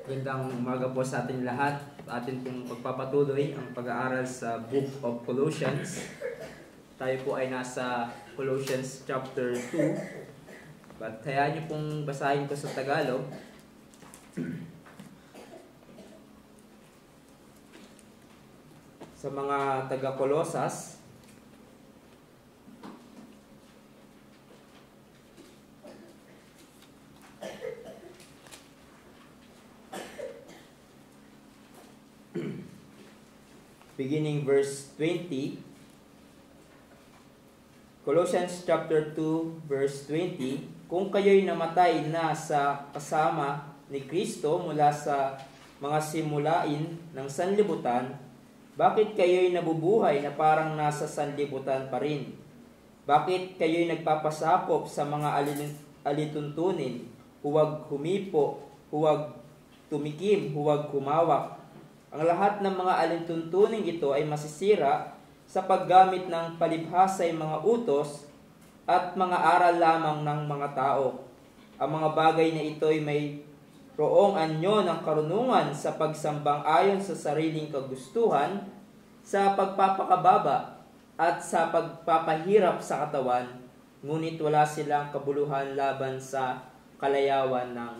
Magandang umaga po sa ating lahat. Atin pong pagpapatuloy ang pag-aaral sa Book of Colossians. Tayo po ay nasa Colossians chapter 2. But hayaan niyo pong basahin ko sa Tagalog. Sa mga taga-Colosas, beginning verse 20, Colossians chapter 2 verse 20, kung kayo'y namatay na sa kasama ni Kristo mula sa mga simulain ng sanlibutan, bakit kayo'y nabubuhay na parang nasa sanlibutan pa rin? Bakit kayo'y nagpapasakop sa mga alituntunin? Huwag humipo, huwag tumikim, huwag humawak. Ang lahat ng mga alintuntuning ito ay masisira sa paggamit ng palibhasay mga utos at mga aral lamang ng mga tao. Ang mga bagay na ito ay may roong anyo ng karunungan sa pagsambang ayon sa sariling kagustuhan, sa pagpapakababa at sa pagpapahirap sa katawan, ngunit wala silang kabuluhan laban sa kalayawan ng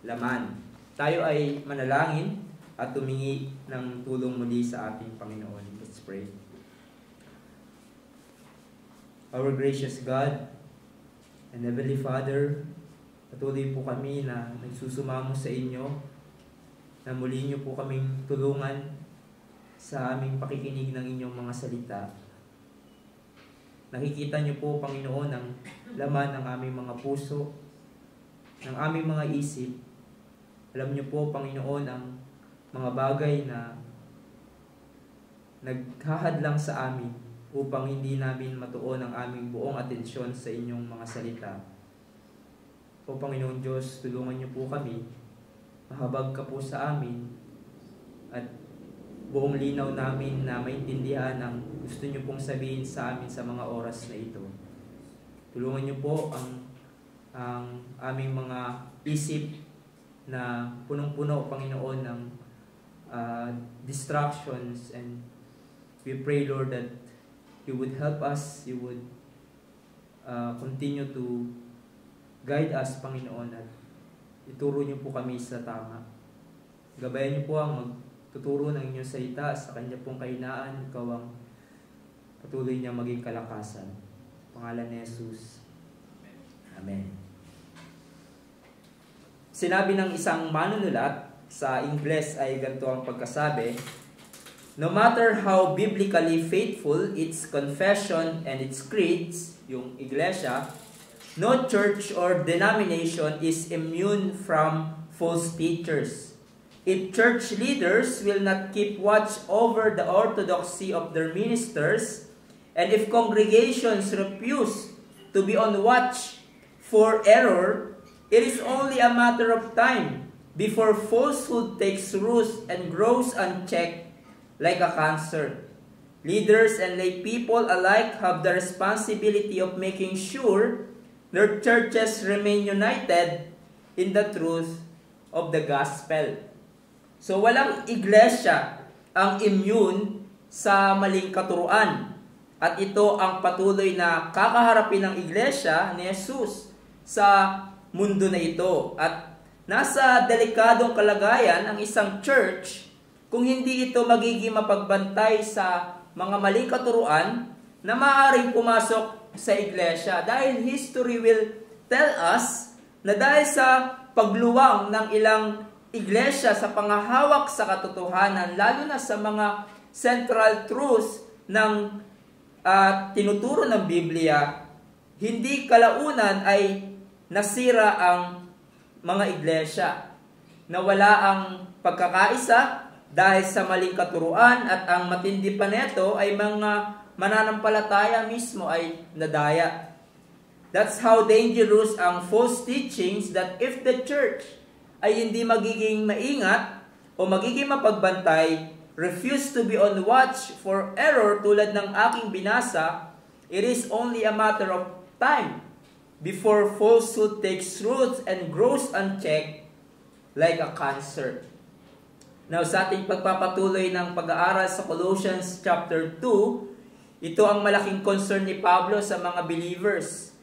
laman. Tayo ay manalangin at tumingi ng tulong muli sa ating Panginoon. Let's pray. Our gracious God and Heavenly Father, patuloy po kami na nagsusumamo sa inyo, na muli niyo po kaming tulungan sa aming pakikinig ng inyong mga salita. Nakikita niyo po, Panginoon, ang laman ng aming mga puso, ng aming mga isip. Alam niyo po, Panginoon, ang mga bagay na naghahadlang sa amin upang hindi namin matuon ang aming buong atensyon sa inyong mga salita. O Panginoon Diyos, tulungan niyo po kami, mahabag ka po sa amin, at buong linaw namin na maintindihan ang gusto niyo pong sabihin sa amin sa mga oras na ito. Tulungan niyo po ang aming mga isip na punong-puno, Panginoon, ng distractions, and we pray, Lord, that you would help us, you would continue to guide us, Panginoon, at ituro niyo po kami sa tama. Gabayan niyo po ang magtuturo ng inyong salita sa kanya pong kahinaan. Ikaw ang patuloy niya maging kalakasan. Pangalan ni Jesus. Amen. Sinabi ng isang manunulat sa Ingles ay ganito ang pagkasabi: no matter how biblically faithful its confession and its creeds, yung iglesia, no church or denomination is immune from false teachers. If church leaders will not keep watch over the orthodoxy of their ministers, and if congregations refuse to be on watch for error, it is only a matter of time before falsehood takes root and grows unchecked like a cancer. Leaders and lay people alike have the responsibility of making sure their churches remain united in the truth of the gospel. So walang iglesia ang immune sa maling katuruan. At ito ang patuloy na kakaharapin ng iglesia ni Jesus sa mundo na ito. At nasa delikadong kalagayan ang isang church kung hindi ito magiging mapagbantay sa mga maling katuruan na maaaring pumasok sa iglesia. Dahil history will tell us na dahil sa pagluwang ng ilang iglesia sa pangahawak sa katotohanan, lalo na sa mga central truths ng tinuturo ng Biblia, hindi kalaunan ay nasira ang mga iglesia. Nawala ang pagkakaisa dahil sa maling katuruan, at ang matindi pa neto ay mga mananampalataya mismo ay nadaya. That's how dangerous ang false teachings, that if the church ay hindi magiging maingat o magiging mapagbantay, refuse to be on watch for error tulad ng aking binasa, it is only a matter of time before falsehood takes root and grows unchecked like a cancer. Now, sa ating pagpapatuloy ng pag-aaral sa Colossians chapter 2, ito ang malaking concern ni Pablo sa mga believers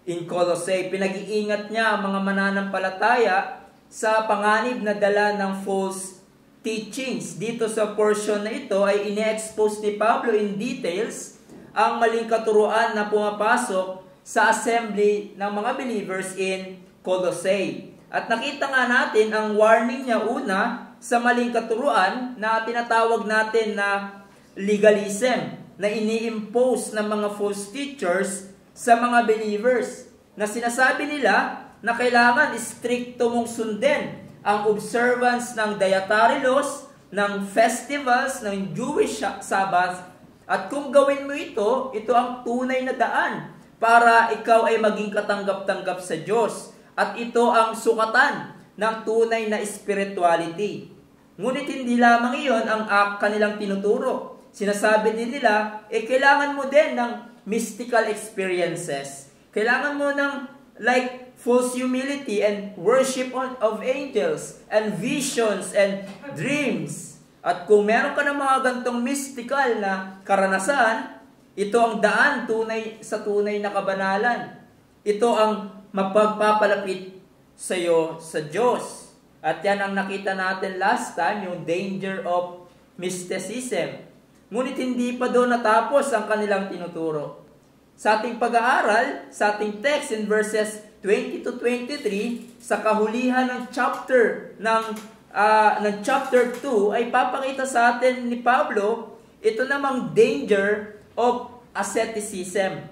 in Colossae. Pinag-iingat niya ang mga mananampalataya sa panganib na dala ng false teachings. Dito sa portion na ito ay ine-expose ni Pablo in details ang maling katuruan na pumapasok sa assembly ng mga believers in Colossae. At nakita nga natin ang warning niya una sa maling katuruan na tinatawag natin na legalism, na ini-impose ng mga false teachers sa mga believers, na sinasabi nila na kailangan stricto mong sundin ang observance ng dietary laws, ng festivals, ng Jewish Sabbath, at kung gawin mo ito, ito ang tunay na daan para ikaw ay maging katanggap-tanggap sa Diyos, at ito ang sukatan ng tunay na spirituality. Ngunit hindi lamang iyon ang kanilang tinuturo. Sinasabi din nila, kailangan mo din ng mystical experiences. Kailangan mo ng like false humility and worship of angels and visions and dreams. At kung meron ka ng mga gantong mystical na karanasan, ito ang daan sa tunay na kabanalan. Ito ang mapagpapalapit sa iyo sa Diyos. At yan ang nakita natin last time, yung danger of mysticism. Ngunit hindi pa doon natapos ang kanilang tinuturo. Sa ating pag-aaral, sa ating text in verses 20 to 23, sa kahulihan ng chapter chapter 2, ay papakita sa atin ni Pablo ito namang danger of asceticism.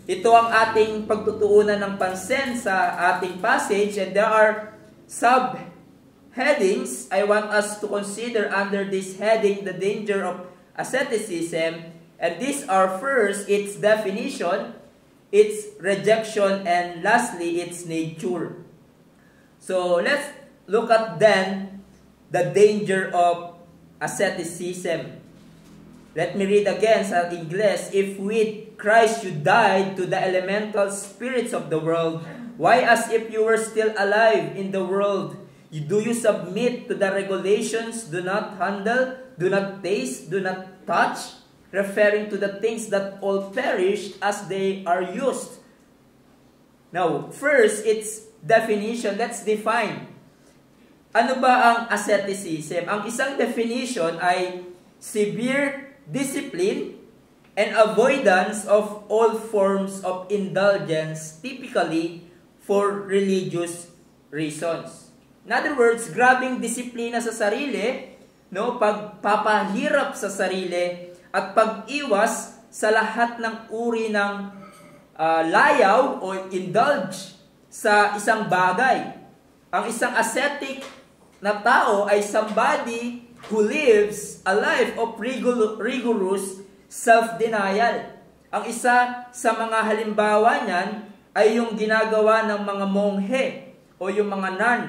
Ito ang ating pagtutuunan ng pansin sa ating passage, and there are subheadings I want us to consider under this heading, the danger of asceticism. And these are first, its definition, its rejection, and lastly, its nature. So let's look at then the danger of asceticism. Let me read again sa English. If with Christ you died to the elemental spirits of the world, why as if you were still alive in the world, do you submit to the regulations, do not handle, do not taste, do not touch, referring to the things that all perish as they are used? Now, first, its definition. Let's define. Ano ba ang asceticism? Ang isang definition ay severe discipline and avoidance of all forms of indulgence, typically for religious reasons. In other words, grabing disiplina sa sarili, pagpapahirap sa sarili, at pag-iwas sa lahat ng uri ng layaw o indulge sa isang bagay. Ang isang ascetic na tao ay somebody who lives a life of rigorous self-denial. Ang isa sa mga halimbawa niyan ay yung ginagawa ng mga monghe o yung mga nun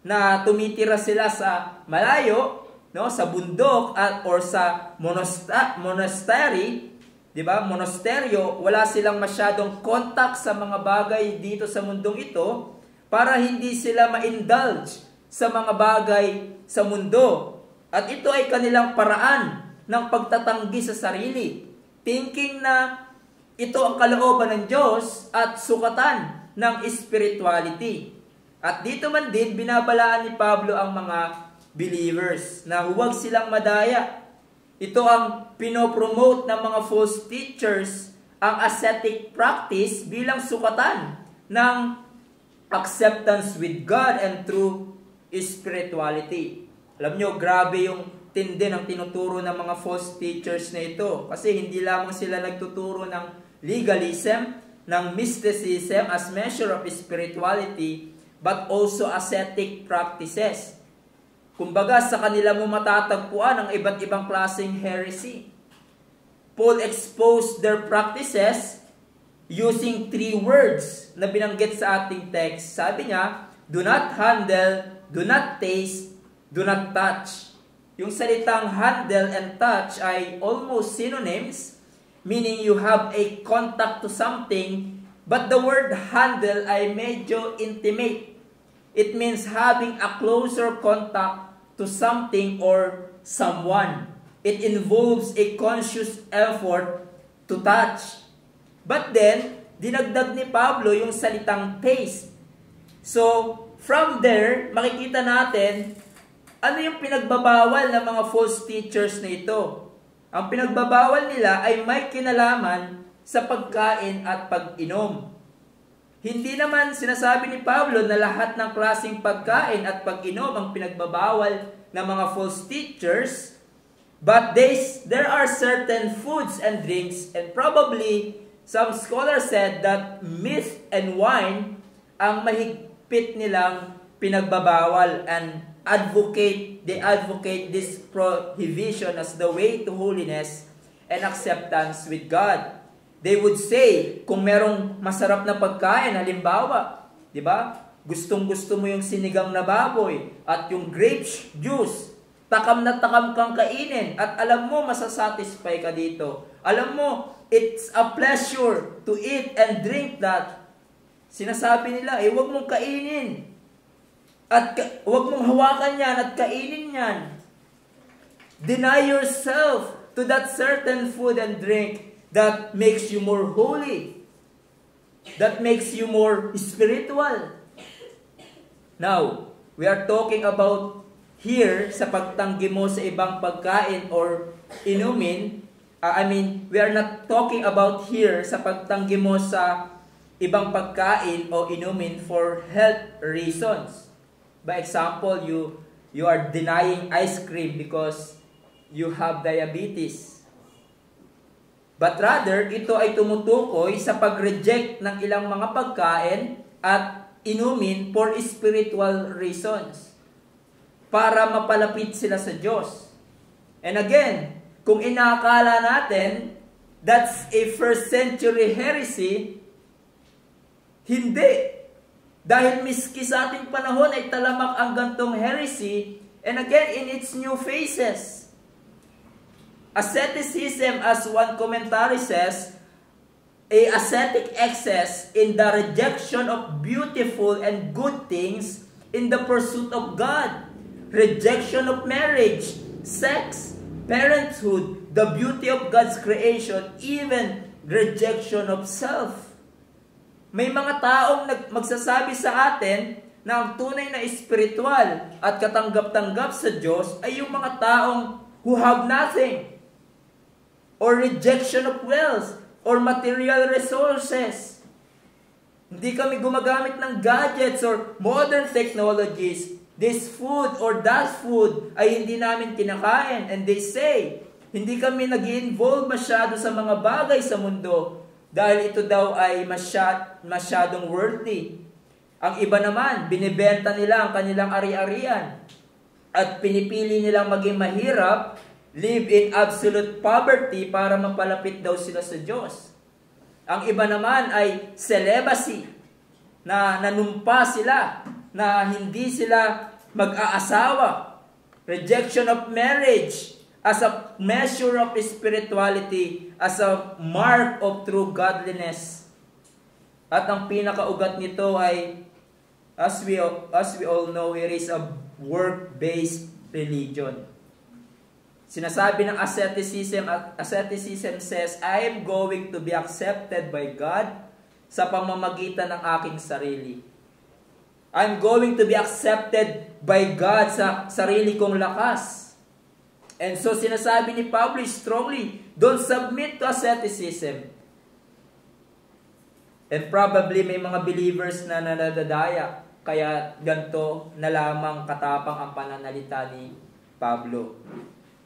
na tumitira sila sa malayo, sa bundok or sa monastery, 'di ba? Monasteryo, wala silang masyadong contact sa mga bagay dito sa mundong ito para hindi sila ma-indulge sa mga bagay sa mundo. At ito ay kanilang paraan ng pagtatanggi sa sarili, thinking na ito ang kalooban ng Diyos at sukatan ng spirituality. At dito man din, binabalaan ni Pablo ang mga believers na huwag silang madaya. Ito ang pinopromote ng mga false teachers, ang ascetic practice bilang sukatan ng acceptance with God and true spirituality. Alam nyo, grabe yung tindi ng tinuturo ng mga false teachers na ito. Kasi hindi lamang sila nagtuturo ng legalism, ng mysticism as measure of spirituality, but also ascetic practices. Kumbaga, sa kanila mo matatagpuan ang iba't ibang klaseng heresy. Paul exposed their practices using 3 words na binanggit sa ating text. Sabi niya, do not handle, do not taste, do not touch. Yung salitang handle and touch ay almost synonyms, meaning you have a contact to something, but the word handle ay medyo intimate. it means having a closer contact to something or someone. It involves a conscious effort to touch. But then, dinagdag ni Pablo yung salitang taste. So, from there, makikita natin ano yung pinagbabawal ng mga false teachers na ito. Ang pinagbabawal nila ay may kinalaman sa pagkain at pag-inom. Hindi naman sinasabi ni Pablo na lahat ng klaseng pagkain at pag-inom ang pinagbabawal ng mga false teachers, but there are certain foods and drinks, and probably some scholars said that meat and wine ang mahigpit nilang pinagbabawal, and they advocate this prohibition as the way to holiness and acceptance with God. They would say, kung merong masarap na pagkain, halimbawa, di ba? Gustong-gusto mo yung sinigang na baboy at yung grape juice, takam na takam kang kainin at alam mo masasatisfy ka dito. Alam mo, it's a pleasure to eat and drink that. Sinasabi nila, huwag mong kainin. At huwag mong hawakan yan at kainin yan. Deny yourself to that certain food and drink that makes you more holy. That makes you more spiritual. Now, we are talking about here sa pagtanggi mo sa ibang pagkain or inumin. We are not talking about here sa pagtanggi mo sa ibang pagkain o inumin for health reasons. By example, you are denying ice cream because you have diabetes. But rather, ito ay tumutukoy sa pag-reject ng ilang mga pagkain at inumin for spiritual reasons. Para mapalapit sila sa Diyos. And again, kung inaakala natin, that's a first century heresy, hindi. Dahil miski sa ating panahon ay talamak ang gantong heresy, and again, in its new phases. Asceticism, as one commentary says, a ascetic excess in the rejection of beautiful and good things in the pursuit of God. Rejection of marriage, sex, parenthood, the beauty of God's creation, even rejection of self. May mga taong magsasabi sa atin na ang tunay na espiritual at katanggap-tanggap sa Diyos ay yung mga taong who have nothing, or rejection of wealth, or material resources. Hindi kami gumagamit ng gadgets or modern technologies. This food or that food ay hindi namin kinakain. And they say, hindi kami nag-involve masyado sa mga bagay sa mundo dahil ito daw ay masyadong worldly. Ang iba naman, binibenta nila ang kanilang ari-arian at pinipili nilang maging mahirap, live in absolute poverty para mapalapit daw sila sa Diyos. Ang iba naman ay celibacy, na nanumpa sila, na hindi sila mag-aasawa. Rejection of marriage as a measure of spirituality, as a mark of true godliness. At ang pinakaugat nito ay, as we all know, it is a work-based religion. Sinasabi ng asceticism says, I am going to be accepted by God sa pamamagitan ng aking sarili. I'm going to be accepted by God sa sarili kong lakas. And so sinasabi ni Pablo strongly, don't submit to asceticism. And probably may mga believers na nadadaya, kaya ganito na lamang katapang ang pananalita ni Pablo.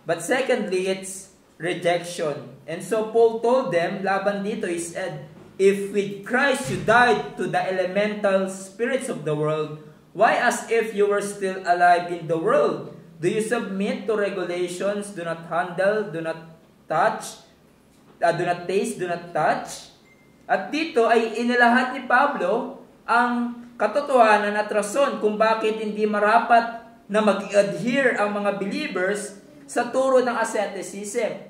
But secondly, it's rejection. And so Paul told them, laban dito, he said, if with Christ you died to the elemental spirits of the world, why as if you were still alive in the world? Do you submit to regulations, do not handle, do not touch, do not taste, do not touch? At dito ay inilahat ni Pablo ang katotohanan at rason kung bakit hindi marapat na mag-adhere ang mga believers sa turo ng asceticism.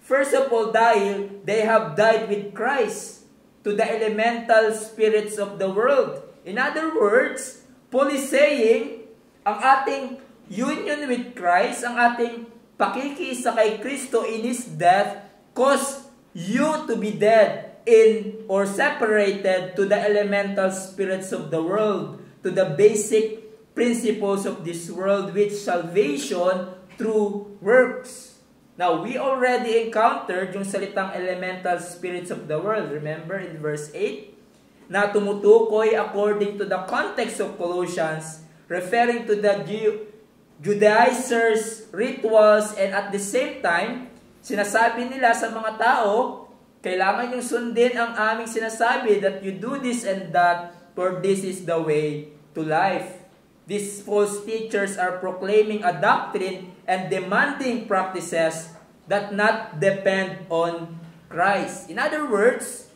First of all, dahil they have died with Christ to the elemental spirits of the world. In other words, Paul is saying, ang ating union with Christ, ang ating pakikisa kay Kristo in His death, caused you to be dead in or separated to the elemental spirits of the world, to the basic principles of this world, which salvation through works. Now, we already encountered yung salitang elemental spirits of the world. Remember in verse 8? Na tumutukoy according to the context of Colossians, referring to the Judaizers' rituals, and at the same time, sinasabi nila sa mga tao, kailangan yung sundin ang aming sinasabi, that you do this and that, for this is the way to life. These false teachers are proclaiming a doctrine and demanding practices that not depend on Christ. In other words,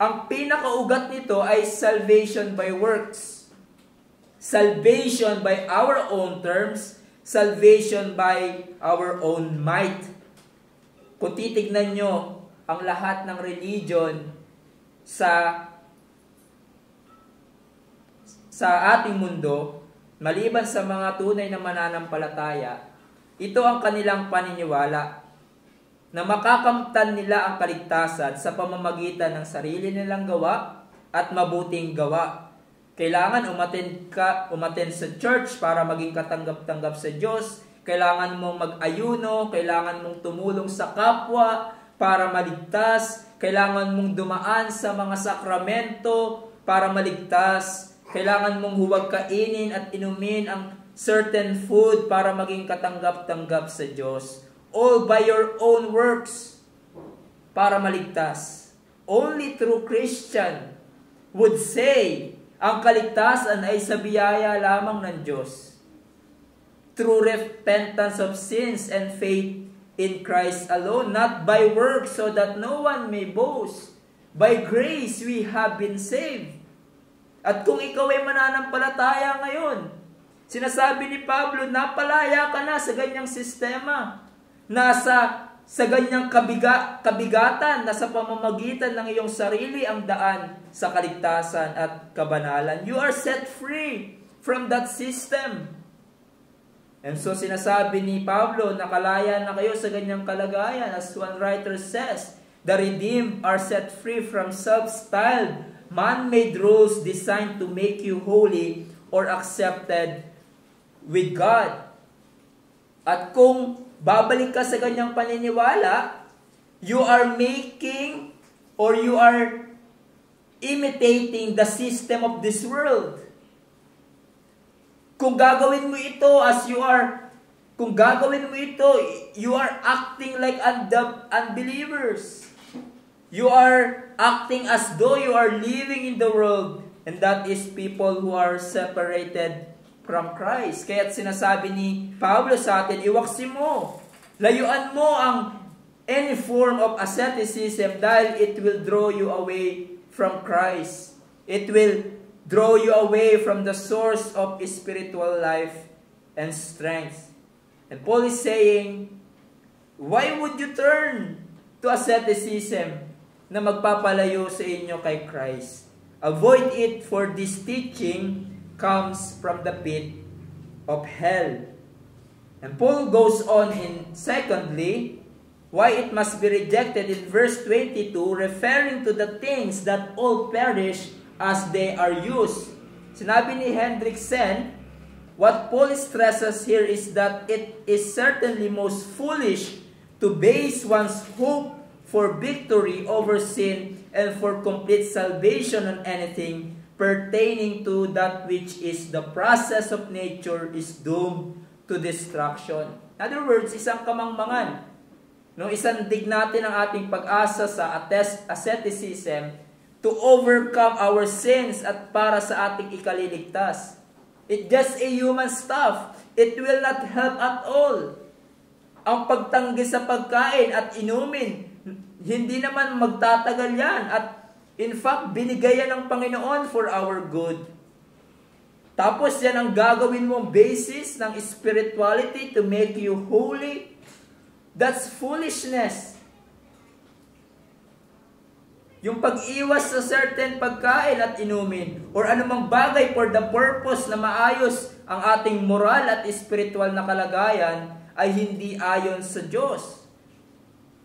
ang pinakaugat nito ay salvation by works. Salvation by our own terms, salvation by our own might. Kung titignan nyo ang lahat ng religion sa ating mundo, maliban sa mga tunay na mananampalataya, ito ang kanilang paniniwala na makakamtan nila ang kaligtasan sa pamamagitan ng sarili nilang gawa at mabuting gawa. Kailangan umattend sa church para maging katanggap-tanggap sa Diyos. Kailangan mong mag-ayuno, kailangan mong tumulong sa kapwa para maligtas. Kailangan mong dumaan sa mga sakramento para maligtas. Kailangan mong huwag kainin at inumin ang certain food para maging katanggap-tanggap sa Diyos. All by your own works para maligtas. Only true Christian would say ang kaligtasan ay sa biyaya lamang ng Diyos. Through repentance of sins and faith in Christ alone, not by works so that no one may boast. By grace we have been saved. At kung ikaw ay mananampalataya ngayon, sinasabi ni Pablo, napalaya ka na sa ganyang sistema. Sa ganyang kabigatan na sa pamamagitan ng iyong sarili ang daan sa kaligtasan at kabanalan. You are set free from that system. And so sinasabi ni Pablo, nakalaya na kayo sa ganyang kalagayan. As one writer says, the redeemed are set free from self-styled, man-made rules designed to make you holy or accepted with God. At kung babalik ka sa ganyang paniniwala, you are making or you are imitating the system of this world. Kung gagawin mo ito you are acting like unbelievers. You are acting as though you are living in the world, and that is people who are separated from Christ. Kaya't sinasabi ni Pablo sa atin, iwaksi mo, layuan mo ang any form of asceticism dahil it will draw you away from Christ. It will draw you away from the source of spiritual life and strength. And Paul is saying, why would you turn to asceticism na magpapalayo sa inyo kay Christ? Avoid it, for this teaching comes from the pit of hell. And Paul goes on in secondly, why it must be rejected in verse 22, referring to the things that all perish as they are used. Sinabi ni Hendrickson, what Paul stresses here is that it is certainly most foolish to base one's hope for victory over sin and for complete salvation on anything pertaining to that which is the process of nature is doomed to destruction. In other words, isang kamangmangan. Isandig natin ang ating pag-asa sa asceticism to overcome our sins at para sa ating ikaliligtas. It's just a human stuff. It will not help at all. Ang pagtanggi sa pagkain at inumin, hindi naman magtatagal yan. At in fact, binigay yan ng Panginoon for our good. Tapos yan ang gagawin mong basis ng spirituality to make you holy. That's foolishness. Yung pag-iwas sa certain pagkain at inumin or anumang bagay for the purpose na maayos ang ating moral at spiritual na kalagayan ay hindi ayon sa Diyos.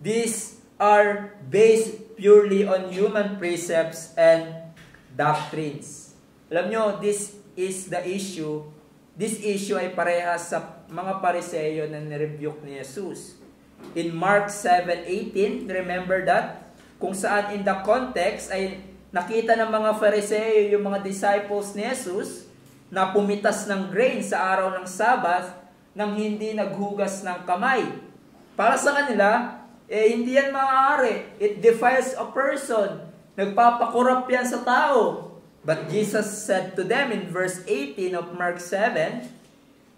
These are based purely on human precepts and doctrines. Alam nyo, this is the issue. This issue ay parehas sa mga Pariseyo na nirebuke ni Jesus. In Mark 7:18, remember that? Kung saan in the context ay nakita ng mga Pharisee yung mga disciples ni Jesus na pumitas ng grain sa araw ng Sabbath nang hindi naghugas ng kamay. Para sa kanila, hindi yan maaari. It defiles a person. Nagpapakurap yan sa tao. But Jesus said to them in verse 18 of Mark 7,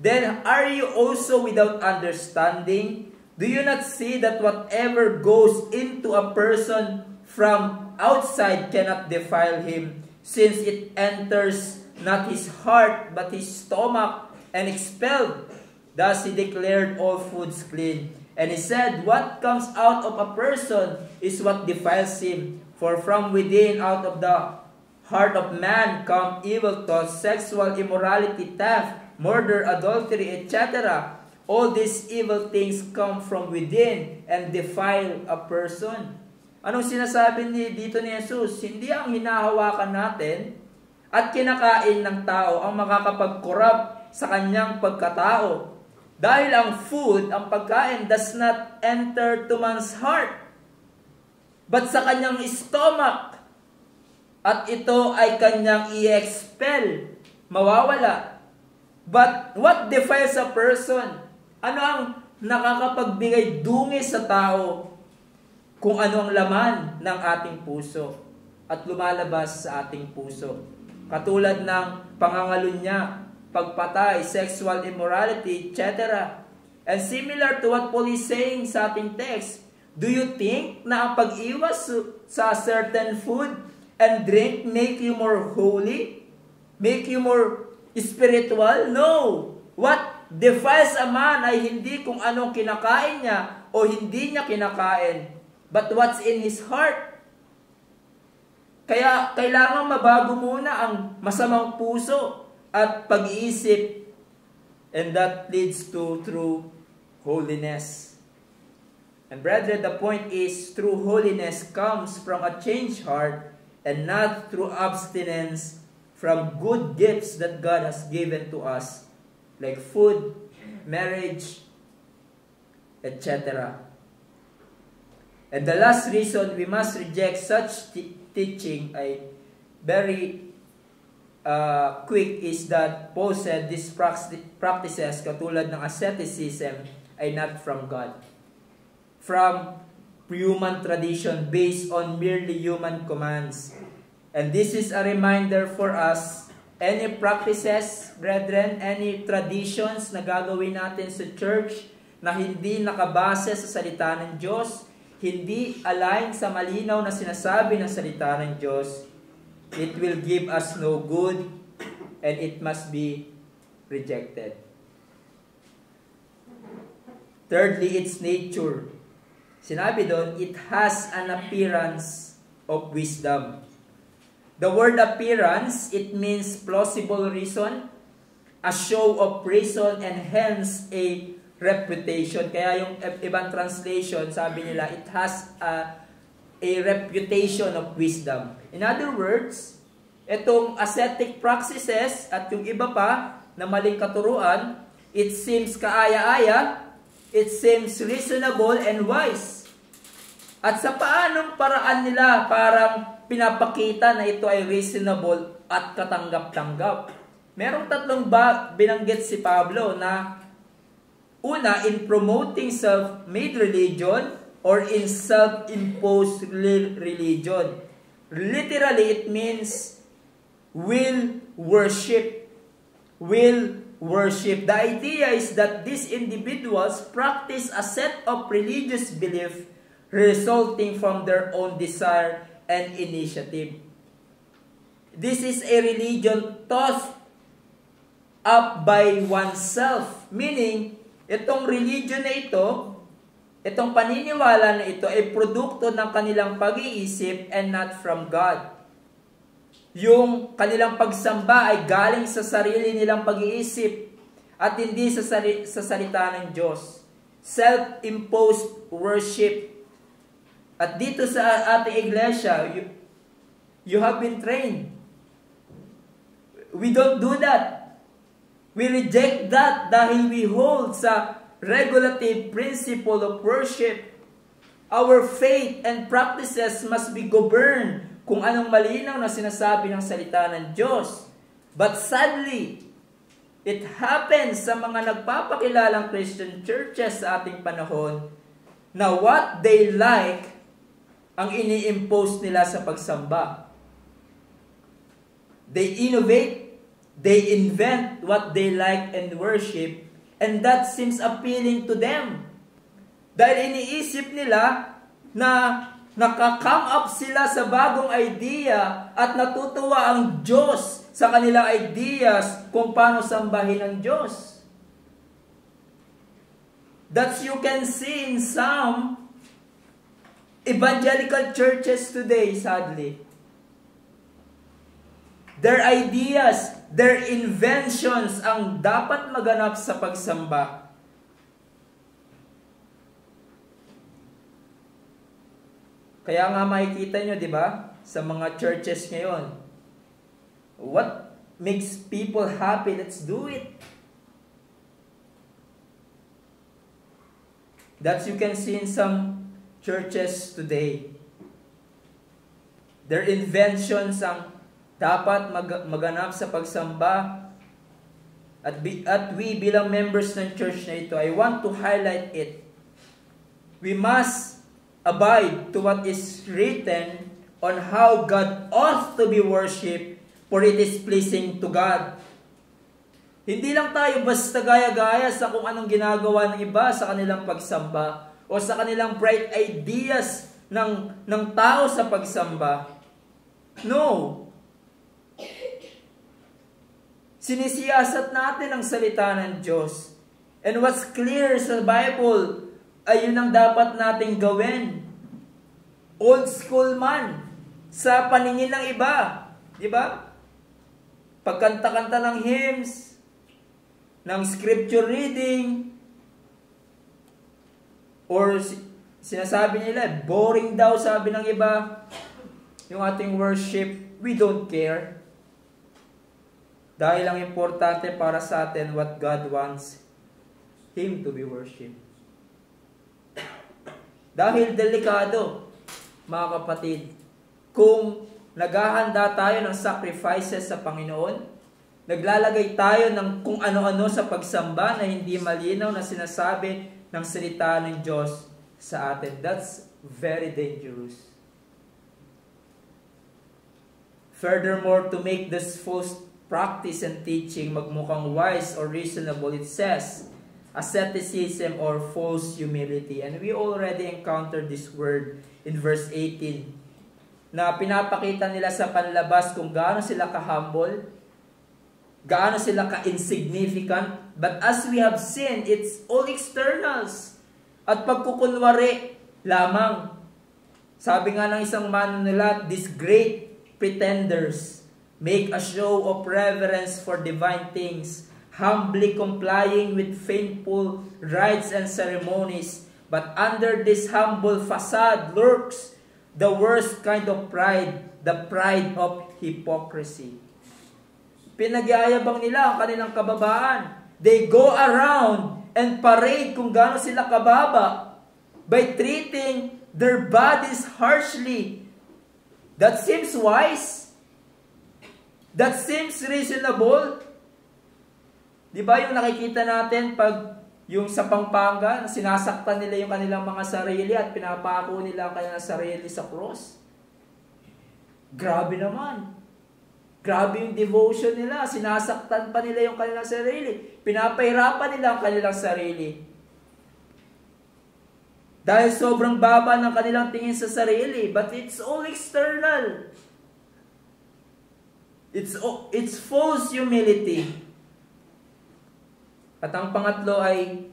"Then are you also without understanding? Do you not see that whatever goes into a person from outside cannot defile him, since it enters not his heart but his stomach and expelled? Thus he declared all foods clean. And he said, what comes out of a person is what defiles him. For from within, out of the heart of man come evil thoughts, sexual immorality, theft, murder, adultery, etc. All these evil things come from within and defile a person." Anong sinasabi dito ni Jesus? Hindi ang hinahawakan natin at kinakain ng tao ang makakapag-corrupt sa kanyang pagkatao. Dahil ang food, ang pagkain, does not enter to man's heart, but sa kanyang stomach. At ito ay kanyang i-expel, mawawala. But what defiles a person? Ano ang nakakapagbigay dungis sa tao? Kung ano ang laman ng ating puso at lumalabas sa ating puso. Katulad ng pangangalunya, pagpatay, sexual immorality, etc. And similar to what Paul is saying sa ating text, do you think na ang pag-iwas sa certain food and drink make you more holy? Make you more spiritual? No! What defiles a man ay hindi kung anong kinakain niya o hindi niya kinakain, but what's in his heart. Kaya kailangan mabago muna ang masamang puso at pag-iisip, and that leads to true holiness. And brethren, the point is, true holiness comes from a changed heart and not through abstinence from good gifts that God has given to us, like food, marriage, etc. And the last reason we must reject such teaching ay very quick is that Paul said these practices katulad ng asceticism ay not from God. From human tradition based on merely human commands. And this is a reminder for us, any practices, brethren, any traditions na gagawin natin sa church na hindi nakabase sa salita ng Diyos, hindi align sa malinaw na sinasabi ng salita ng Diyos, it will give us no good and it must be rejected. Thirdly, its nature. Sinabi doon, it has an appearance of wisdom. The word appearance, it means plausible reason, a show of reason, and hence a reputation. Kaya yung ibang translation, sabi nila, it has a reputation of wisdom. In other words, itong ascetic practices at yung iba pa na maling katuruan, it seems kaaya-aya, it seems reasonable and wise. At sa paanong paraan nila parang pinapakita na ito ay reasonable at katanggap-tanggap. Merong tatlong binanggit si Pablo na una, in promoting self-made religion or in self-imposed religion. Literally, it means will worship. Will worship. The idea is that these individuals practice a set of religious belief resulting from their own desire and initiative. This is a religion taught up by oneself. Meaning, itong religion na ito itong paniniwala na ito ay produkto ng kanilang pag-iisip and not from God. Yung kanilang pagsamba ay galing sa sarili nilang pag-iisip at hindi sa salita ng Diyos. Self-imposed worship. At dito sa ating iglesia, you have been trained. We don't do that. We reject that dahil we hold sa regulative principle of worship. Our faith and practices must be governed kung anong malinaw na sinasabi ng salita ng Diyos. But sadly, it happens sa mga nagpapakilalang Christian churches sa ating panahon na what they like ang ini-impose nila sa pagsamba. They innovate, they invent what they like and worship, and that seems appealing to them. Dahil iniisip nila na naka-come up sila sa bagong idea at natutuwa ang Diyos sa kanilang ideas kung paano sambahin ang Diyos. That you can see in some evangelical churches today, sadly. Their ideas, their inventions ang dapat maganap sa pagsamba. Kaya nga makikita nyo, di ba, sa mga churches ngayon, what makes people happy? Let's do it. That you can see in some churches today. Their inventions ang dapat maganap sa pagsamba. At we bilang members ng church na ito, I want to highlight it. We must abide to what is written on how God ought to be worshipped, for it is pleasing to God. Hindi lang tayo basta gaya-gaya sa kung anong ginagawa ng iba sa kanilang pagsamba o sa kanilang bright ideas ng tao sa pagsamba. No. Sinisiyasat natin ang salita ng Diyos. And what's clear sa Bible ay yun ang dapat nating gawin. Old school man sa paningin ng iba. Di ba? Pagkanta-kanta ng hymns, ng scripture reading, or sinasabi nila, boring daw sabi ng iba, yung ating worship, we don't care. Dahil ang importante para sa atin, what God wants Him to be worshipped. Dahil delikado, mga kapatid, kung naghahanda tayo ng sacrifices sa Panginoon, naglalagay tayo ng kung ano-ano sa pagsamba na hindi malinaw na sinasabi ng salita ng Diyos sa atin. That's very dangerous. Furthermore, to make this false practice and teaching magmukhang wise or reasonable, it says, asceticism or false humility. And we already encountered this word in verse 18, na pinapakita nila sa panlabas kung gaano sila ka-humble, gaano sila ka-insignificant. But as we have seen, it's all externals. At pagkukunwari lamang. Sabi nga ng isang manunulat, these great pretenders make a show of reverence for divine things, humbly complying with painful rites and ceremonies. But under this humble facade lurks the worst kind of pride, the pride of hypocrisy. Pinagyayabang nila ang kanilang kababaan. They go around and parade kung gaano sila kababa by treating their bodies harshly. That seems wise. That seems reasonable. Di ba yung nakikita natin pag yung sa Pampanga, sinasaktan nila yung kanilang mga sarili at pinapako nila ang kanilang sarili sa cross? Grabe naman. Grabe yung devotion nila. Sinasaktan pa nila yung kanilang sarili. Pinapahirapan nila ang kanilang sarili. Dahil sobrang baba ng kanilang tingin sa sarili. But it's all external. It's false humility. At ang pangatlo ay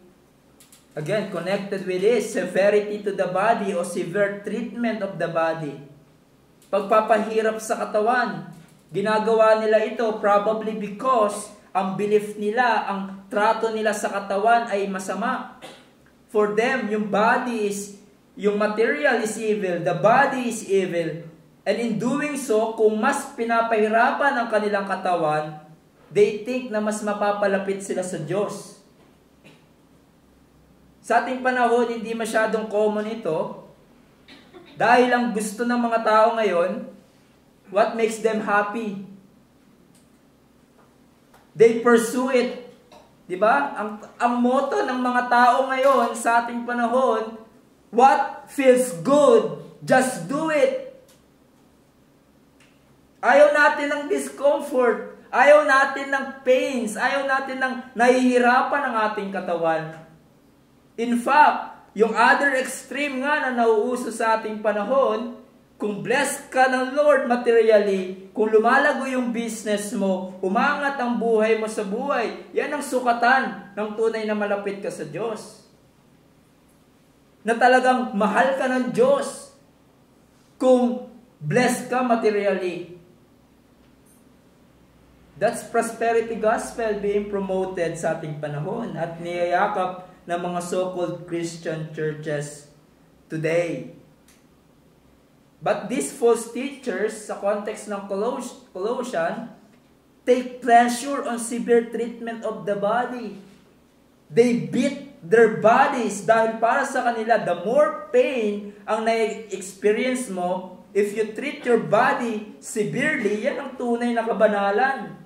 Again, connected with this, severity to the body o severe treatment of the body. Pagpapahirap sa katawan. Ginagawa nila ito probably because ang belief nila, ang trato nila sa katawan ay masama. For them, yung body is, yung material is evil, the body is evil. And in doing so, kung mas pinapahirapan ang kanilang katawan, they think na mas mapapalapit sila sa Diyos. Sa ating panahon, hindi masyadong common ito. Dahil ang gusto ng mga tao ngayon, what makes them happy? They pursue it. Diba? Ang motto ng mga tao ngayon sa ating panahon, what feels good, just do it. Ayaw natin ng discomfort. Ayaw natin ng pains. Ayaw natin ng nahihirapan ng ating katawan. In fact, yung other extreme nga na nauuso sa ating panahon, kung blessed ka ng Lord materially, kung lumalago yung business mo, umangat ang buhay mo sa buhay, yan ang sukatan ng tunay na malapit ka sa Diyos. Na talagang mahal ka ng Diyos kung blessed ka materially. That's prosperity gospel being promoted sa ating panahon at niyayakap ng mga so-called Christian churches today. But these false teachers, sa context ng Colossian, take pleasure on severe treatment of the body. They beat their bodies dahil para sa kanila, the more pain ang na-experience mo, if you treat your body severely, yan ang tunay na kabanalan.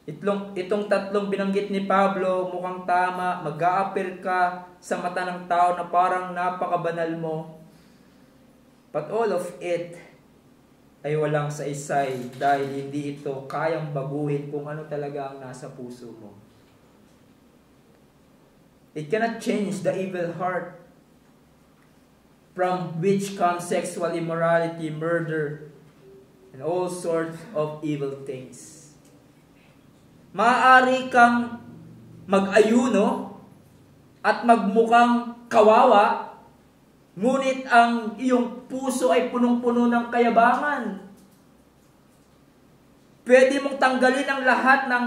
Itong tatlong binanggit ni Pablo, mukhang tama, mag-a-appear ka sa mata ng tao na parang napakabanal mo. But all of it ay walang saysay dahil hindi ito kayang baguhin kung ano talaga ang nasa puso mo. It cannot change the evil heart from which comes sexual immorality, murder, and all sorts of evil things. Maaari kang mag-ayuno at magmukhang kawawa, ngunit ang iyong puso ay punong-puno ng kayabangan. Pwede mong tanggalin ang lahat ng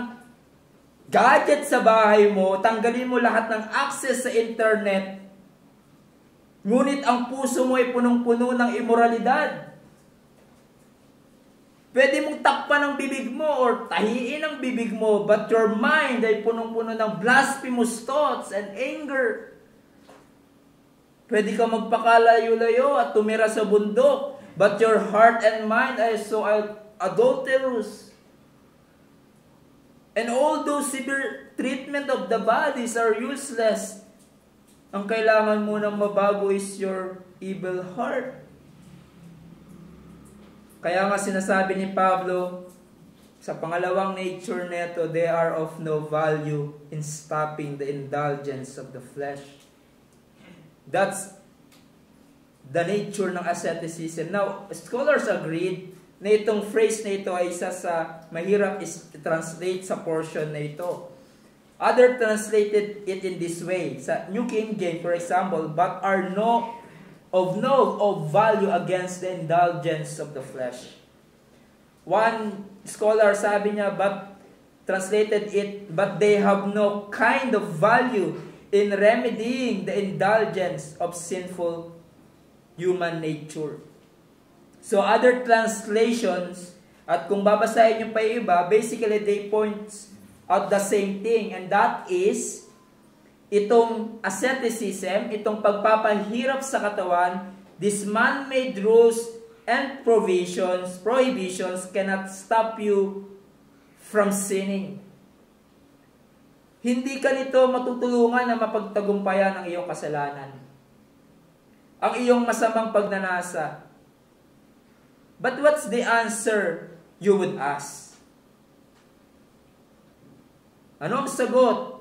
gadget sa bahay mo, tanggalin mo lahat ng access sa internet, ngunit ang puso mo ay punong-puno ng immoralidad. Pwede mong takpan ang bibig mo or tahiin ang bibig mo, but your mind ay punong-puno ng blasphemous thoughts and anger. Pwede ka magpakalayo-layo at tumira sa bundok, but your heart and mind are so adulterous. And all those severe treatment of the bodies are useless. Ang kailangan mo nang mabago is your evil heart. Kaya nga sinasabi ni Pablo, sa pangalawang nature neto, they are of no value in stopping the indulgence of the flesh. That's the nature ng asceticism. Now, scholars agreed na itong phrase na ito ay isa sa mahirap translate sa portion na ito. Other translated it in this way. Sa New King James, for example, but are of value against the indulgence of the flesh. One scholar sabi niya, but translated it, but they have no kind of value in remedying the indulgence of sinful human nature. So other translations, at kung babasahin niyo pa iba, basically they point out the same thing, and that is itong asceticism, itong pagpapahirap sa katawan, these man-made rules and prohibitions cannot stop you from sinning. Hindi ka nito matutulungan na mapagtagumpayan ang iyong kasalanan, ang iyong masamang pagnanasa. But what's the answer you would ask? Ano ang sagot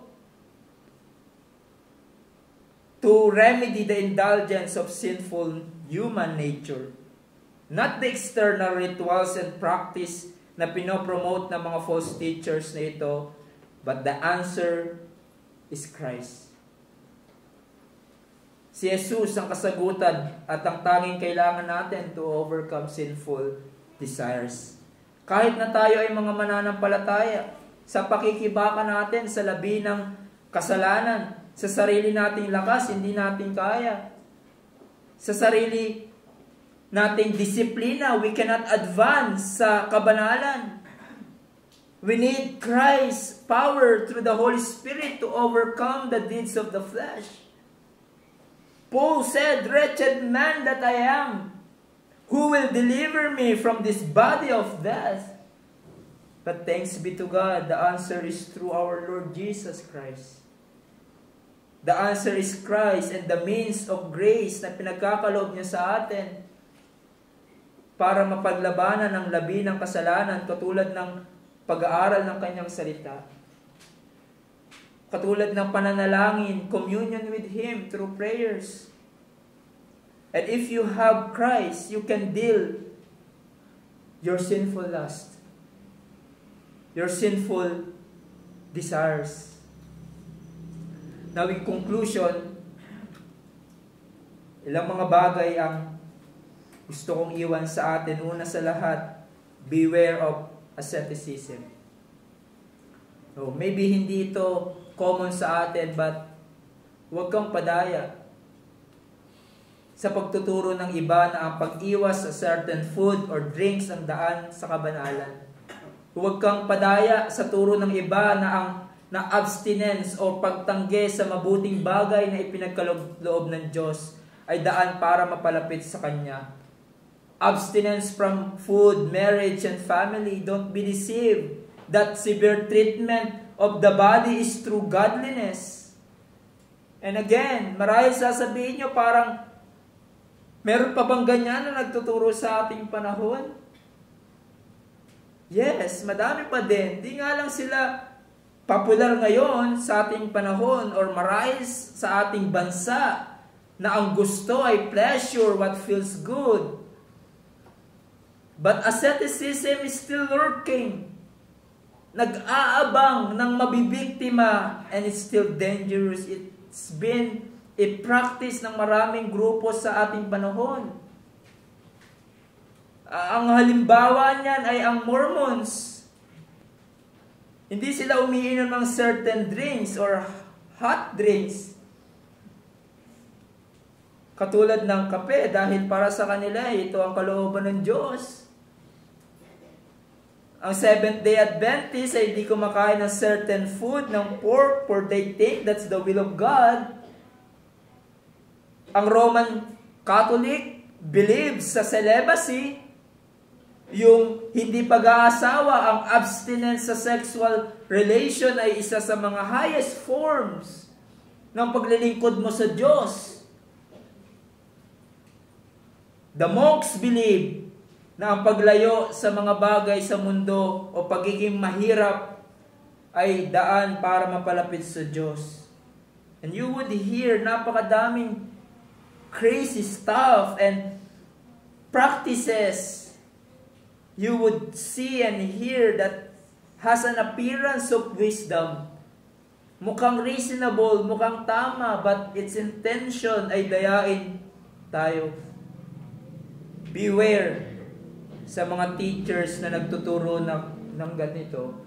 to remedy the indulgence of sinful human nature? Not the external rituals and practice na pinopromote ng mga false teachers na ito, but the answer is Christ. Si Jesus ang kasagutan at ang tanging kailangan natin to overcome sinful desires. Kahit na tayo ay mga mananampalataya, sa pakikibaka natin sa labi ng kasalanan, sa sarili nating lakas, hindi natin kaya. Sa sarili nating disiplina, we cannot advance sa kabanalan. We need Christ's power through the Holy Spirit to overcome the deeds of the flesh. Paul said, "Wretched man that I am, who will deliver me from this body of death?" But thanks be to God, the answer is through our Lord Jesus Christ. The answer is Christ and the means of grace na pinagkakaloob niya sa atin para mapaglabanan ang labi ng kasalanan katulad ng pag-aaral ng kanyang salita. Katulad ng pananalangin, communion with Him through prayers. And if you have Christ, you can deal your sinful lust, your sinful desires. Now in conclusion, ilang mga bagay ang gusto kong iwan sa atin. Una sa lahat, beware of asceticism. So, maybe hindi ito common sa atin, but huwag kang padaya sa pagtuturo ng iba na ang pag-iwas sa certain food or drinks ang daan sa kabanalan. Huwag kang padaya sa turo ng iba na abstinence o pagtanggi sa mabuting bagay na ipinagkaloob ng Diyos ay daan para mapalapit sa Kanya. Abstinence from food, marriage, and family. Don't be deceived that severe treatment of the body is through godliness. And again, marahil sasabihin nyo parang meron pa bang ganyan na nagtuturo sa ating panahon? Yes, madami pa din. Di nga lang sila popular ngayon sa ating panahon or marahil sa ating bansa na ang gusto ay pleasure, what feels good. But asceticism is still lurking. Nag-aabang ng mabibiktima and it's still dangerous. It's been a practice ng maraming grupo sa ating panahon. Ang halimbawa niyan ay ang Mormons. Hindi sila umiinom ng certain drinks or hot drinks. Katulad ng kape dahil para sa kanila ito ang kalooban ng Diyos. Ang Seventh-day Adventist ay hindi kumakain ng certain food, ng pork, for they think that's the will of God. Ang Roman Catholic believes sa celibacy, yung hindi pag-aasawa, ang abstinence sa sexual relation ay isa sa mga highest forms ng paglilingkod mo sa Diyos. The monks believe na ang paglayo sa mga bagay sa mundo o pagiging mahirap ay daan para mapalapit sa Diyos. And you would hear napakadaming crazy stuff and practices you would see and hear that has an appearance of wisdom. Mukhang reasonable, mukhang tama, but its intention ay dayain tayo. Beware sa mga teachers na nagtuturo ng ganito.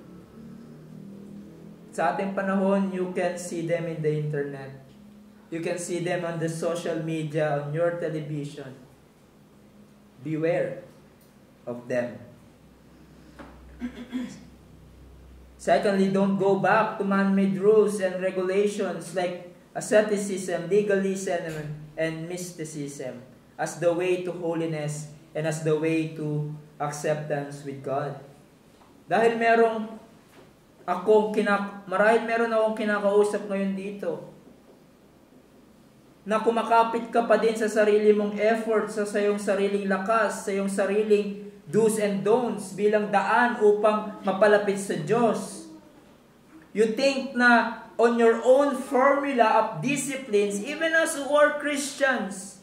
Sa ating panahon, you can see them in the internet. You can see them on the social media, on your television. Beware of them. Secondly, don't go back to man-made rules and regulations like asceticism, legalism, and mysticism as the way to holiness and as the way to acceptance with God. Dahil marahil meron akong kinakausap ngayon dito na kumakapit ka pa din sa sarili mong effort, sa iyong sariling lakas, sa iyong sariling do's and don'ts bilang daan upang mapalapit sa Diyos. You think na on your own formula of disciplines, even as who are Christians,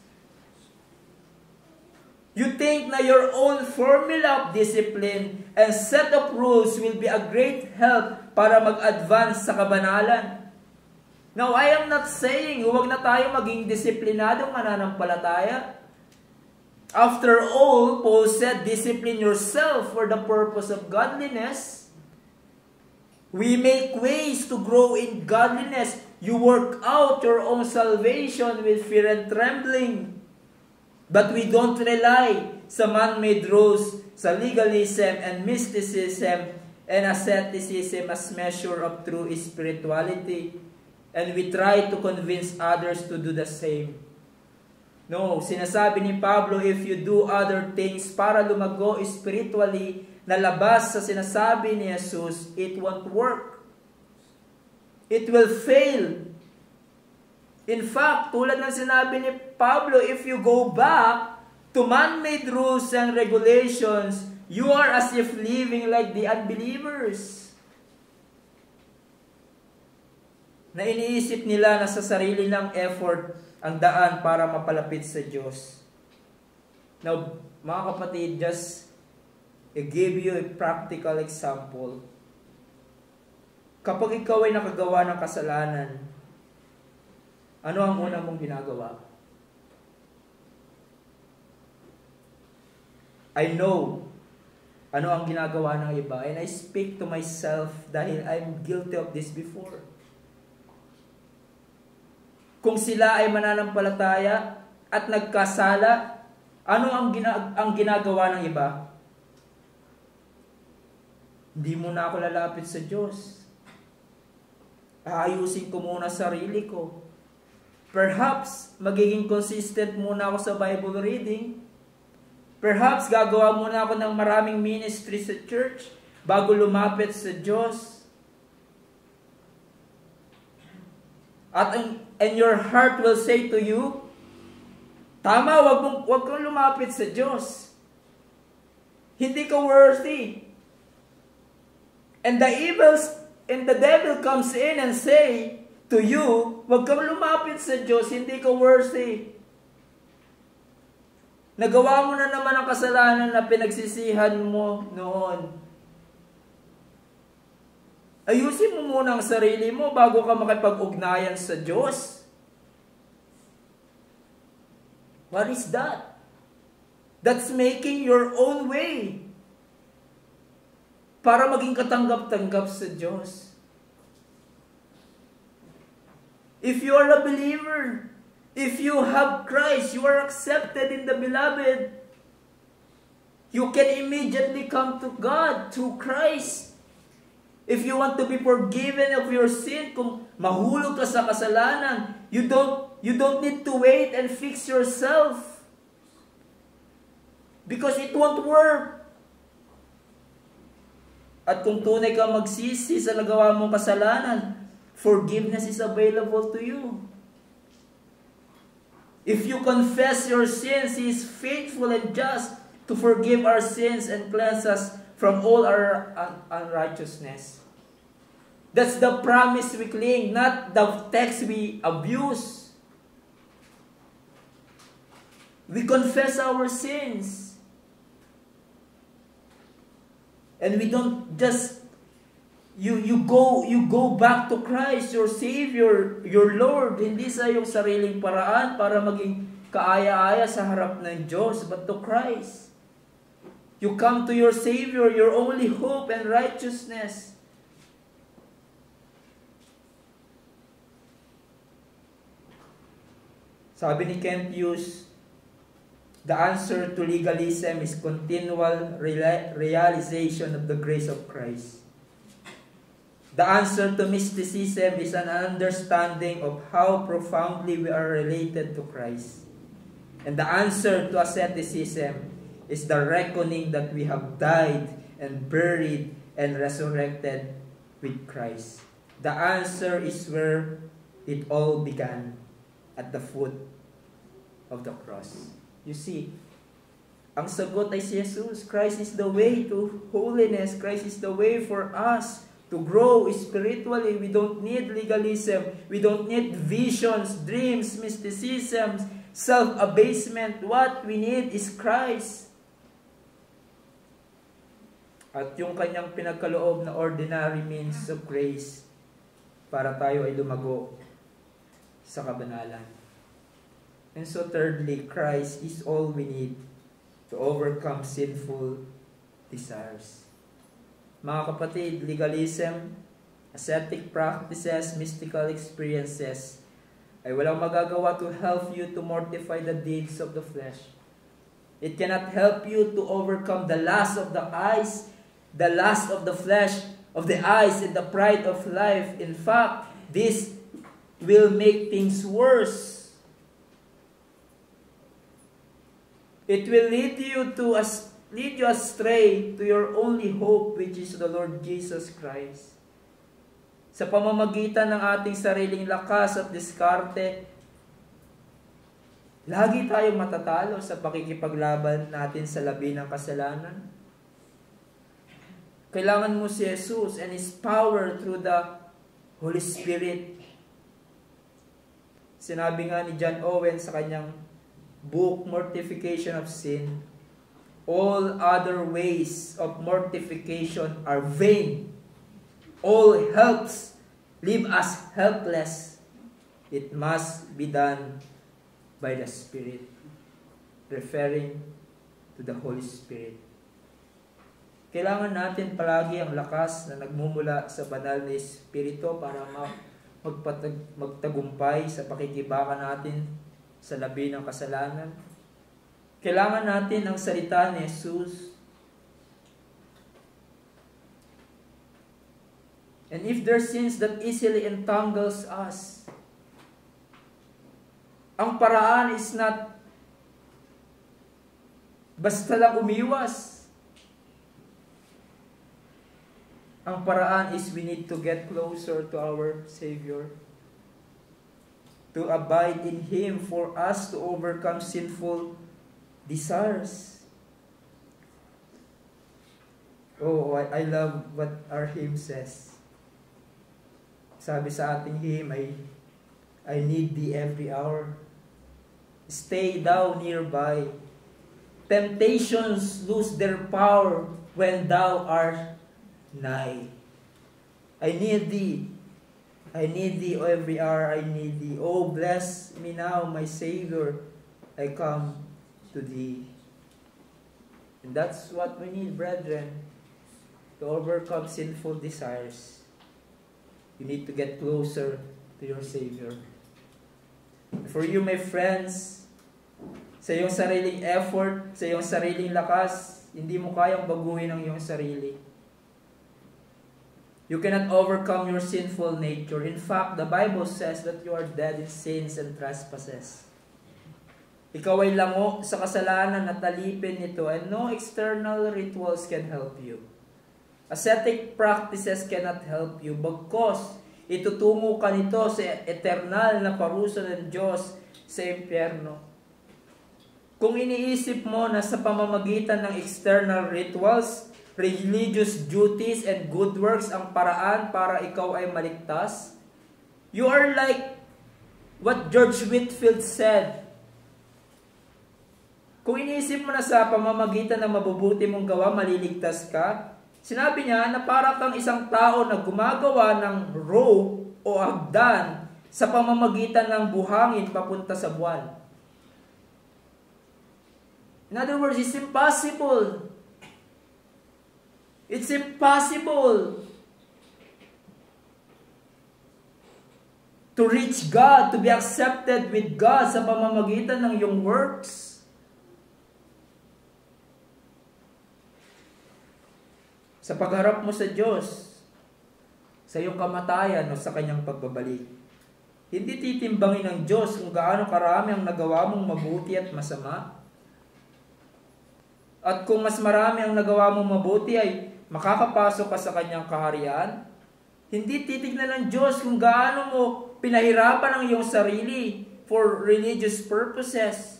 you think na your own formula of discipline and set of rules will be a great help para mag-advance sa kabanalan. Now, I am not saying huwag na tayo maging disiplinadong mananampalataya. After all, Paul said, discipline yourself for the purpose of godliness. We make ways to grow in godliness. You work out your own salvation with fear and trembling. But we don't rely sa man-made rules, sa legalism and mysticism and asceticism as measure of true spirituality. And we try to convince others to do the same. No, sinasabi ni Pablo, if you do other things para lumago spiritually, na labas sa sinasabi ni Jesus, it won't work. It will fail. In fact, tulad ng sinabi ni Pablo, if you go back to man-made rules and regulations, you are as if living like the unbelievers. Na iniisip nila na sa sarili ng effort ang daan para mapalapit sa Diyos. Now, mga kapatid, just I give you a practical example. Kapag ikaw ay nakagawa ng kasalanan, ano ang una mong ginagawa? I know ano ang ginagawa ng iba, and I speak to myself dahil I'm guilty of this before. Kung sila ay mananampalataya at nagkasala, ano ang ginagawa ng iba? Hindi muna ako lalapit sa Diyos. Aayusin ko muna sarili ko. Perhaps, magiging consistent muna ako sa Bible reading. Perhaps, gagawa muna ako ng maraming ministry sa church bago lumapit sa Diyos. And your heart will say to you, tama, wag kang lumapit sa Diyos. Hindi ka worthy. And the devil comes in and say to you, wag kang lumapit sa Diyos, hindi ka worthy. Nagawa mo na naman ang kasalanan na pinagsisihan mo noon. Ayusin mo muna ang sarili mo bago ka makipag-ugnayan sa Diyos. What is that? That's making your own way para maging katanggap-tanggap sa Diyos. If you are a believer, if you have Christ, you are accepted in the Beloved. You can immediately come to God through Christ. If you want to be forgiven of your sin, kung mahulog ka sa kasalanan, you don't need to wait and fix yourself. Because it won't work. At kung tunay ka magsisi sa nagawa mong kasalanan, forgiveness is available to you. If you confess your sins, He is faithful and just to forgive our sins and cleanse us from all our unrighteousness. That's the promise we cling, not the text we abuse. We confess our sins. And we don't just you go back to Christ, your Savior, your Lord, hindi sa iyong sariling paraan para maging kaaya-aya sa harap ng Diyos, but to Christ. You come to your Savior, your only hope and righteousness. Sabi ni Kent Hughes, the answer to legalism is continual realization of the grace of Christ. The answer to mysticism is an understanding of how profoundly we are related to Christ. And the answer to asceticism is the reckoning that we have died and buried and resurrected with Christ. The answer is where it all began, at the foot of the cross. You see, ang sagot ay si Jesus. Christ is the way to holiness. Christ is the way for us to grow spiritually. We don't need legalism. We don't need visions, dreams, mysticism, self-abasement. What we need is Christ. At yung kanyang pinagkaloob na ordinary means of grace para tayo ay lumago sa kabanalan. And so thirdly, Christ is all we need to overcome sinful desires. Mga kapatid, legalism, ascetic practices, mystical experiences ay walang magagawa to help you to mortify the deeds of the flesh. It cannot help you to overcome the lust of the eyes, the lust of the flesh, of the eyes, and the pride of life. In fact, this will make things worse. It will lead you astray to your only hope, which is the Lord Jesus Christ. Sa pamamagitan ng ating sariling lakas at diskarte, lagi tayong matatalo sa pakikipaglaban natin sa labi ng kasalanan. Kailangan mo si Jesus and His power through the Holy Spirit. Sinabi nga ni John Owen sa kanyang book, Mortification of Sin, all other ways of mortification are vain. All helps leave us helpless. It must be done by the Spirit, referring to the Holy Spirit. Kailangan natin palagi ang lakas na nagmumula sa banal na Espiritu para magtagumpay sa pakikibaka natin sa labi ng kasalanan. Kailangan natin ang salita ni Jesus. And if there's sins that easily entangles us, ang paraan is not basta lang umiwas. Ang paraan is we need to get closer to our Savior, to abide in Him for us to overcome sinful desires. Oh, I love what our hymn says. Sabi sa ating hymn ay, I need Thee every hour. Stay Thou nearby. Temptations lose their power when Thou art nigh. I need Thee. I need Thee every hour, I need Thee. Oh, bless me now, my Savior. I come to Thee. And that's what we need, brethren, to overcome sinful desires. You need to get closer to your Savior. For you, my friends, sa iyong sariling effort, sa iyong sariling lakas, hindi mo kayang baguhin ang iyong sarili. You cannot overcome your sinful nature. In fact, the Bible says that you are dead in sins and trespasses. Ikaw ay lango sa kasalanan at alipin nito, and no external rituals can help you. Ascetic practices cannot help you, bagkos itutungo ka nito sa eternal na parusa ng Diyos sa impyerno. Kung iniisip mo na sa pamamagitan ng external rituals, religious duties and good works ang paraan para ikaw ay maligtas, you are like what George Whitefield said. Kung iniisip mo na sa pamamagitan ng mabubuti mong gawa, maliligtas ka, sinabi niya na para kang isang tao na gumagawa ng rope o hagdan sa pamamagitan ng buhangin papunta sa buwan. In other words, it's impossible. It's impossible to reach God, to be accepted with God sa pamamagitan ng iyong works. Sa pagharap mo sa Diyos, sa iyong kamatayan o sa Kanyang pagbabalik. Hindi titimbangin ng Diyos kung gaano karami ang nagawa mong mabuti at masama. At kung mas marami ang nagawa mong mabuti ay makakapasok ka sa Kanyang kaharian. Hindi titignan ng Diyos kung gaano mo pinahirapan ang iyong sarili for religious purposes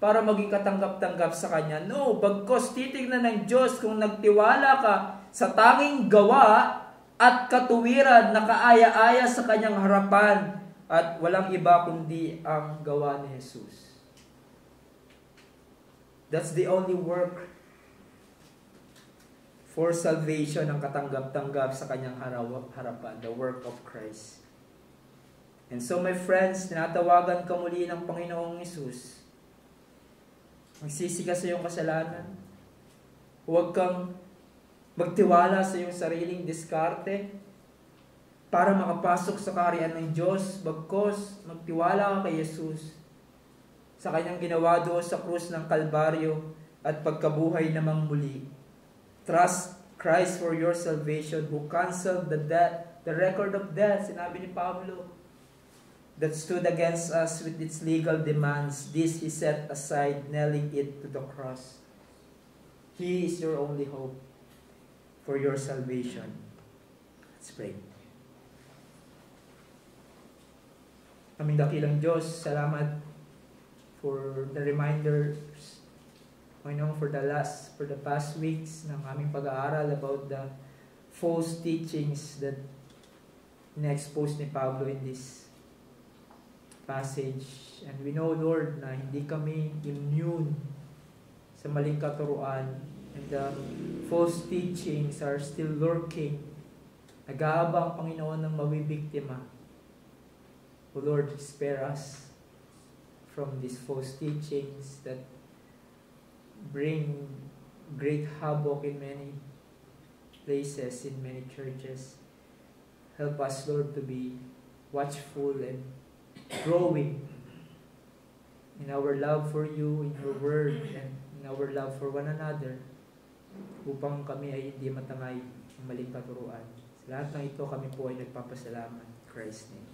para maging katanggap-tanggap sa Kanya. No, bagkos titignan ng Diyos kung nagtiwala ka sa tanging gawa at katuwiran na kaaya-aya sa Kanyang harapan at walang iba kundi ang gawa ni Jesus. That's the only work for salvation ang katanggap-tanggap sa Kanyang harapan, the work of Christ. And so my friends, tinatawagan ka muli ng Panginoong Hesus. Magsisi ka sa iyong kasalanan. Huwag kang magtiwala sa iyong sariling diskarte para makapasok sa kaharian ng Diyos. Bagkos, magtiwala ka kay Hesus sa kanyang ginawa doon sa krus ng Kalbaryo at pagkabuhay namang muli. Trust Christ for your salvation, who canceled the record of death, sinabi ni Pablo, that stood against us with its legal demands. This He set aside, nailing it to the cross. He is your only hope for your salvation. Let's pray. Aming dakilang Diyos, salamat for the reminders, Panginoon, for the past weeks ng aming pag-aaral about the false teachings that na-expose ni Pablo in this passage. And we know, Lord, na hindi kami immune sa maling katuruan, and the false teachings are still lurking. Nag-aabang, Panginoon, ng mabibiktima. O Lord, spare us from these false teachings that bring great havoc in many places, in many churches. Help us, Lord, to be watchful and growing in our love for you, in your word, and in our love for one another, upang kami ay hindi matangay ng maling katuruan. Sa lahat ng ito, kami po ay nagpapasalamat. In Christ's name.